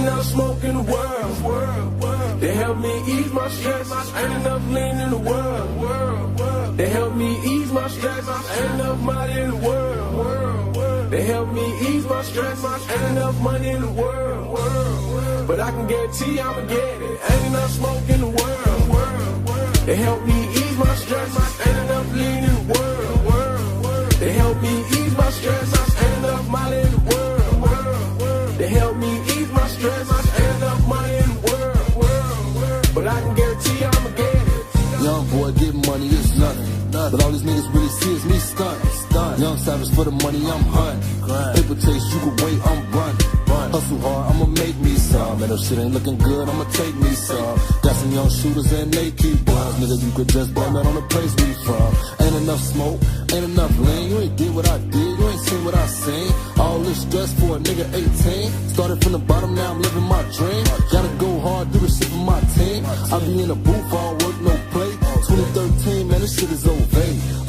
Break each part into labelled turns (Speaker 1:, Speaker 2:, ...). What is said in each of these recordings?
Speaker 1: enough smoke in the world. They help me ease my stress. Ain't enough lean in the world. They help me ease my stress. Ain't enough money in the world. They help me ease my stress. Ain't enough money in the world. But I can guarantee I'ma get it. Ain't enough smoke in the world. They help me ease my stress. Ain't enough lean in the world. They help me ease my stress. Ain't enough money in the world. They help me ease my stress. Ain't enough money in the world. But I can guarantee I'ma get it.
Speaker 2: Young boy getting money is nothing. But all these niggas really see is me stunt. Young savage for the money, I'm hunting. Paper chase, you can wait, I'm running. Hustle hard, I'ma make me some. And if shit ain't looking good, I'ma take me some. Got some young shooters and they keep guns. Nigga, you could just blame it on the place we from. Ain't enough smoke, ain't enough lean. You ain't did what I did, you ain't seen what I seen. All this stress for a nigga 18. Started from the bottom, now I'm living my dream. Gotta go hard, do the shit for my team. I be in the booth, all work, no play. 2013, man, this shit is over.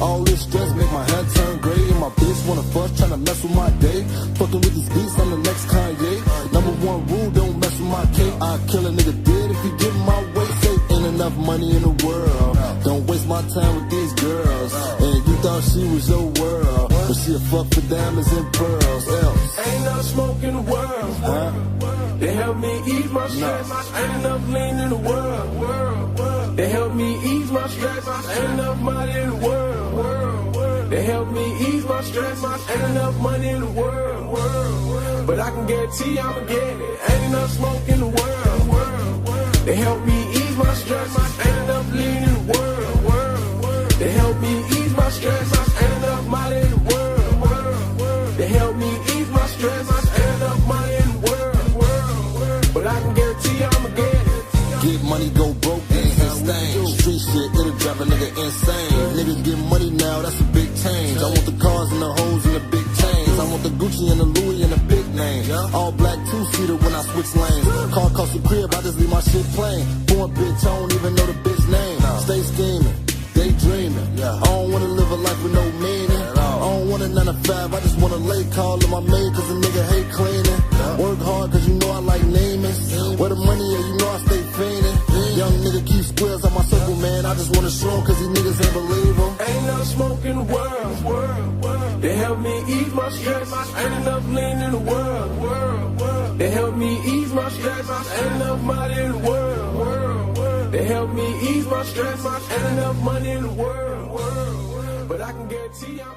Speaker 2: All this stress make my hair turn gray. And my bitch wanna fuss, tryna mess with my day. Fucking with these beats, I'm the next Kanye. Number one rule, don't mess with my cake. I kill a nigga dead if he get in my way. Say, ain't enough money in the world. Don't waste my time with these girls. And you thought she was your world, but she a fuck for diamonds and pearls. Else.
Speaker 1: Ain't enough smoke in the world. They help me ease my stress. Ain't enough lean in the world. They help me ease my stress. Ain't enough money in the world. They help me ease my stress. Ain't enough money in the world. But I can guarantee I'ma get it. Ain't enough smoke in the world. They help me ease my stress. Ain't enough lean in the world. They help me ease my stress. Ain't enough money in the world. They help me ease my stress. Ain't enough money in the world. But I can guarantee I'ma get it.
Speaker 2: Get money, go broke, ain't insane. Street shit, it'll drive a nigga insane. Niggas get money now, that's a big change. I want the cars and the hoes and the big chains. I want the Gucci and the Louis and the big name. All black two-seater when I switch lanes. Car cost a crib, I just leave my shit plain. Born bitch, I don't even know the bitch name. Stay scheming, daydreaming. I don't wanna live a life with no meaning. I don't want a 9 to 5, I just want a late call to my maid cause a nigga hate cleaning. Work hard cause you know I like naming. Where the money is, you know I stay fiending. Young nigga keep squares on my circle, man. I just wanna show 'em cause these niggas ain't believe 'em.
Speaker 1: Ain't enough smoke in the world. They help me ease my stress. Ain't enough lean in the world. They help me ease my stress. Ain't enough money in the world. They help me ease my stress. Ain't enough money in the world. But I can guarantee I'm